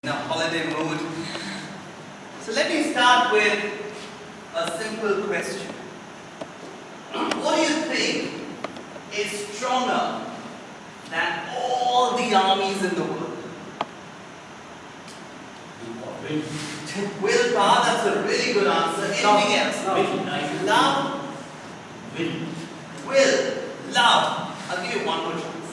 in a holiday mood. So let me start with a simple question. What do you think is stronger than all the armies in the world? Willpower, that's a really good answer. Anything else? Love? Will? Love? I'll give you one more chance.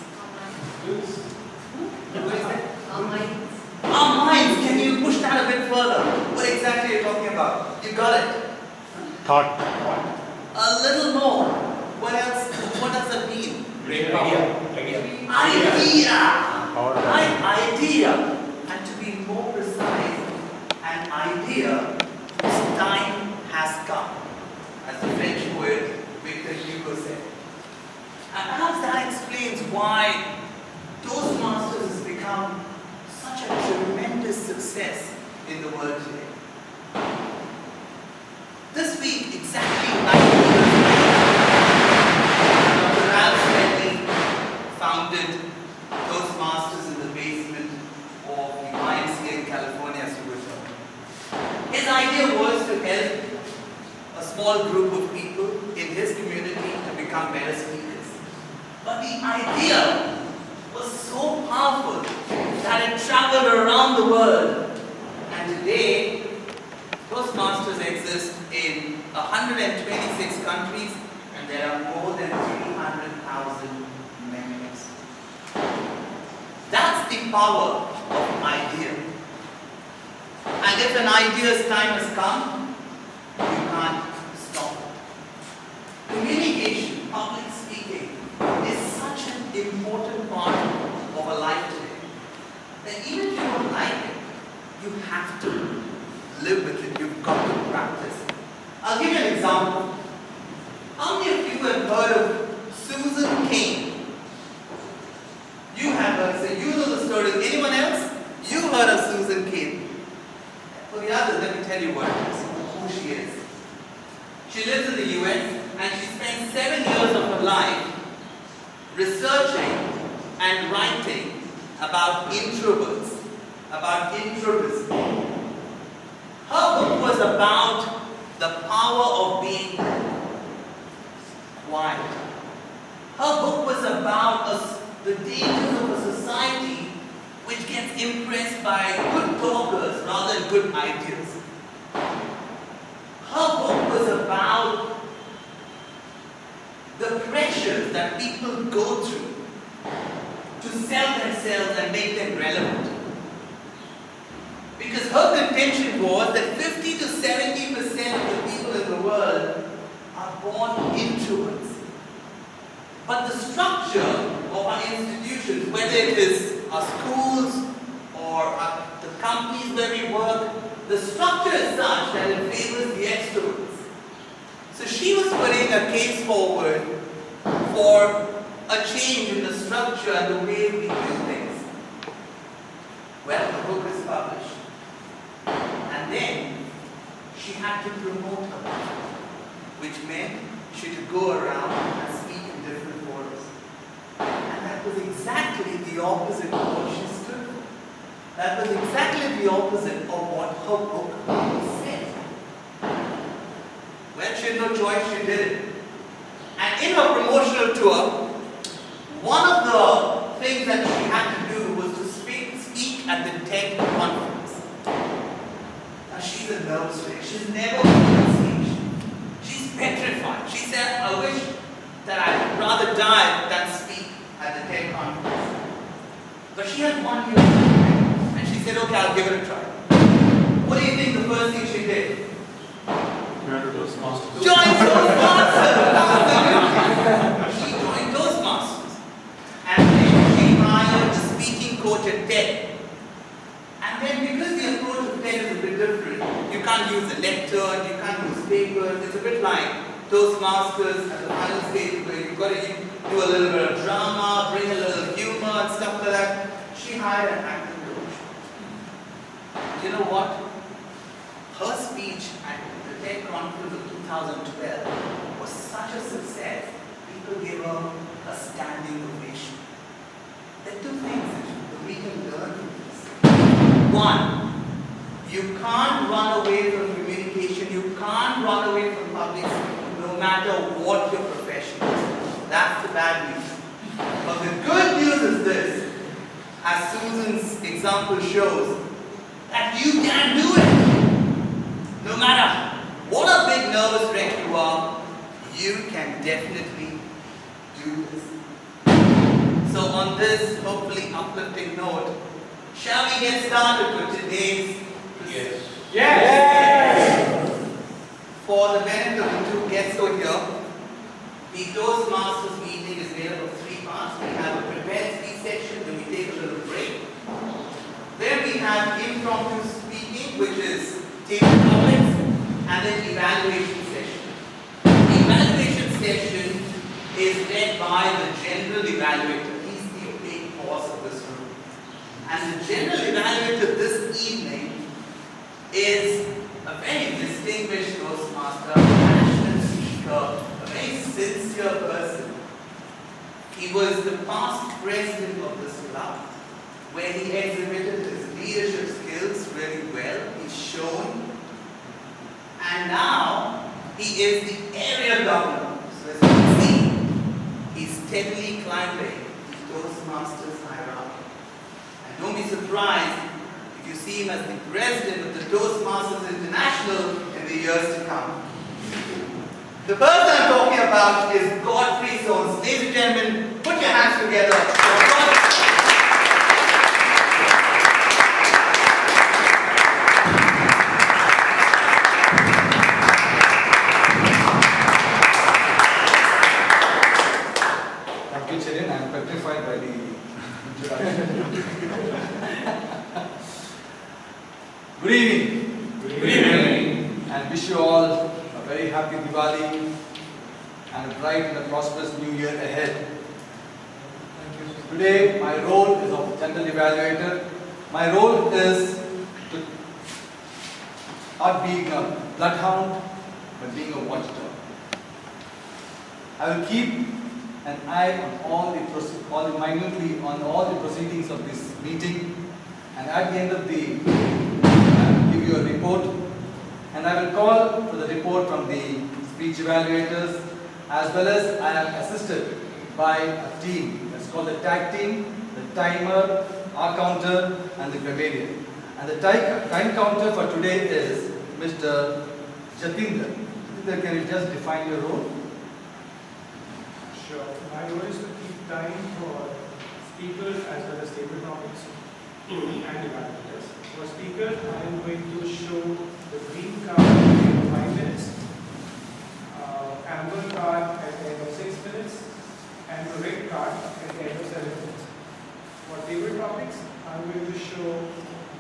What is that? Our minds. Can you push that a bit further? What exactly are you talking about? You got it. Thought. A little more. What else? What does that mean? Great power. Idea. Power. Idea. And to be more precise, an idea whose time has come, as the French poet Victor Hugo said. And perhaps that explains why Toastmasters has become such a tremendous success in the world today. This week, exactly 90 years ago, Dr. Ralph Smedley founded Toastmasters in the basement of the YMCA in California, as you would know. His idea was to help a small group of people in his community to become better speakers. But the idea was so powerful that it traveled around the world. And today, Toastmasters exist in 126 countries, and there are more than 300,000 members. That's the power of idea. And if an idea's time has come, you can't stop it. Communication, public speaking, is such an important part of a life today that even if you don't like it, you have to live with it. You've got to practice it. I'll give you an example. How many of you have heard of Susan Cain? You have heard, so you know the story. Anyone else? You heard of Susan Cain. For the others, let me tell you what it is, who she is. She lives in the US and she spent 7 years of her life researching and writing about introverts, about introversion. Her book was about the power of being quiet. Her book was about the dangers of a society which gets impressed by good talkers rather than good ideas. Her book was about the pressures that people go through to sell themselves and make them relevant. Because her contention was that 50 to 70% of the people in the world are born introverts. But the structure of our institutions, whether it is our schools or the companies where we work, the structure is such that it favors the extroverts. So she was putting a case forward for a change in the structure and the way we do things. Well, the book is published. And then she had to promote her book, which meant she had to go around and speak in different forums. And that was exactly the opposite of what she stood for. That was exactly the opposite of what her book said. Well, she had no choice, she did it. And in her promotional tour, one of the things that she had to do was to speak at the TED conference. Now she's a nervous wreck. She's never been on stage. She's petrified. She said, I wish that I'd rather die than speak at the TED conference. But she had 1 year time, and she said, okay, I'll give it a try. What do you think the first thing she did? Toastmasters. Join Toastmasters! She joined Toastmasters. And then she hired the speaking coach at TED. And then because the approach of TED is a bit different, you can't use a lectern, you can't use papers, it's a bit like Toastmasters at the final stage where you've got to do a little bit of drama, bring a little humor and stuff like that. She hired an acting coach. You know what? Her speech at the TED conference of 2012 was such a success, people gave her a standing ovation. There are two things that we can learn from this. One, You can't run away from communication. You can't run away from public no matter what your profession is. That's the bad news. But the good news is this, as Susan's example shows, that you can do it. No matter what a big nervous wreck you are, you can definitely do this. So on this hopefully uplifting note, shall we get started with today's? Yes. Yes. For the benefit of the two guests over here, the Toastmasters meeting is made up of 3 parts. We have a prepared speech section, then we take a little break. Then we have impromptu speaking, which is table topics, and then evaluation session. The evaluation session is led by the general evaluator. He's the big boss of this room. And the general evaluator this evening is a very distinguished Toastmaster, a passionate speaker, a very sincere person. He was the past president of this club, where he exhibited his leadership skills really well. He's shown. And now he is the area governor. So as you can see, he's steadily climbing the Toastmasters hierarchy. And don't be surprised if you see him as the president of the Toastmasters International in the years to come. The person I'm talking about is Godfrey Soames. Ladies and gentlemen, put your hands together for Godfrey. Thank you, Cherian. I am petrified by the introduction. Good evening. Good evening. And wish you all a very happy Diwali and a bright and a prosperous new year ahead. Today, my role is of general evaluator. My role is to not being a bloodhound, but being a watchdog. I will keep an eye on minutely on all the proceedings of this meeting, and at the end of I will give you a report, and I will call for the report from the speech evaluators, as well as I am assisted by a team that's called the tag team, the timer, our counter, and the grammarian. And the time counter for today is Mr. Jatinder. Jatinder, can you just define your role? Sure. My role is to keep time for speakers as well as table topics and evaluators. For speakers, I am going to show the green card at the end of 5 minutes, amber card at the end of 6 minutes, and the red card at the end of 7 minutes. For table topics, I am going to show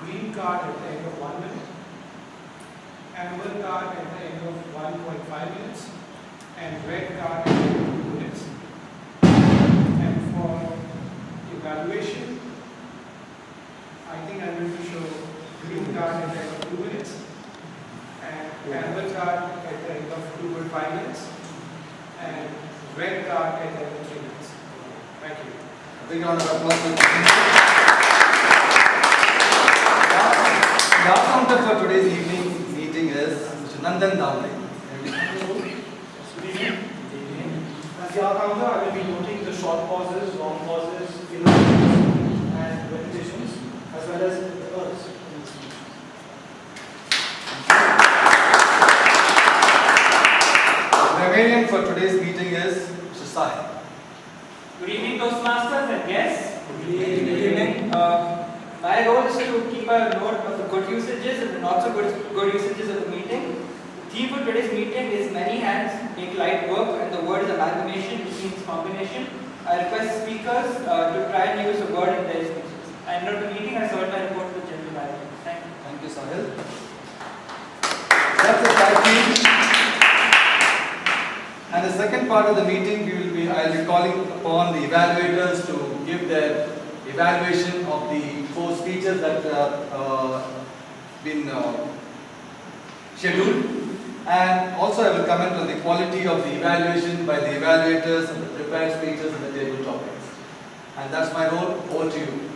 green card at the end of 1 minute, amber card at the end of 1.5 minutes, and red card at the end of 2 minutes. And for evaluation, I think I'm going to show green card at the end of 2 minutes and amber card at the end of 2.5 minutes and red card at the end of 3 minutes. Thank you. A big round of applause. The counter for today's evening meeting is Mr. Nandan Davle. As the counter, I will be noting the short pauses, long pauses, interruptions, and repetitions, as well as the errors. The grammarian for today's meeting is Mr. Sahil. Good evening, Toastmasters and guests. Good evening. My role is to keep a note of the good usages and the not so good usages of the meeting. The theme for today's meeting is many hands make light work, and the word is amalgamation, which means combination. I request speakers to try and use the word in their speeches. I end of the meeting. I submit my report to the general manager. Thank you. Thank you, Sahil. That's the tag team. And the second part of the meeting, I'll be calling upon the evaluators to give their evaluation of the 4 speeches that have been scheduled. And also I will comment on the quality of the evaluation by the evaluators and the prepared speeches and the table topics. And that's my role. Over to you.